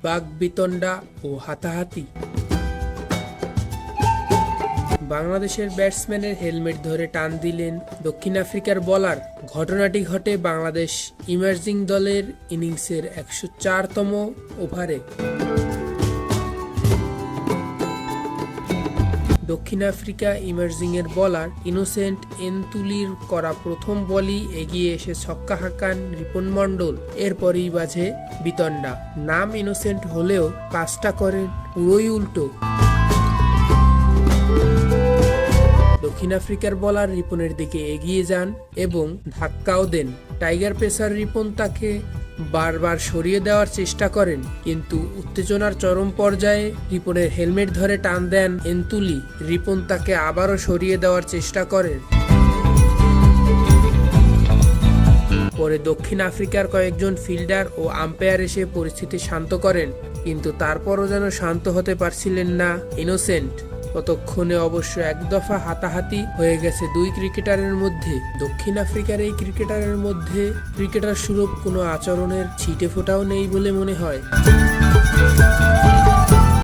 বাকবিতণ্ডা ও হাতাহাতি। বাংলাদেশের ব্যাটসম্যানের হেলমেট ধরে টান দিলেন দক্ষিণ আফ্রিকার বোলার। ঘটনাটি ঘটে বাংলাদেশ ইমার্জিং দলের ইনিংসের 104তম ওভারে। দক্ষিণ আফ্রিকা ইমার্জিংয়ের বোলার ইনোসেন্ট এনতুলির করা প্রথম বলই এগিয়ে এসে ছক্কা হাঁকান রিপন মণ্ডল। এরপরই বাজে বিতণ্ডা। নাম ইনোসেন্ট হলেও কাজটা করেন পুরোই উল্টো। দক্ষিণ আফ্রিকার বোলার রিপনের দিকে এগিয়ে যান এবং ধাক্কাও দেন। টাইগার পেসার রিপন তাকে বারবার সরিয়ে দেওয়ার চেষ্টা করেন, কিন্তু উত্তেজনার চরম পর্যায়ে রিপনের হেলমেট ধরে টান দেন এনতুলি। রিপন তাকে আবারও সরিয়ে দেওয়ার চেষ্টা করেন। পরে দক্ষিণ আফ্রিকার কয়েকজন ফিল্ডার ও আম্পায়ার এসে পরিস্থিতি শান্ত করেন, কিন্তু তারপরও যেন শান্ত হতে পারছিলেন না ইনোসেন্ট। ততক্ষণে অবশ্য এক দফা হাতাহাতি হয়ে গেছে দুই ক্রিকেটারের মধ্যে। দক্ষিণ আফ্রিকার এই ক্রিকেটারের মধ্যে ক্রিকেটার সুলভ কোনো আচরণের ছিটে ফোঁটাও নেই বলে মনে হয়।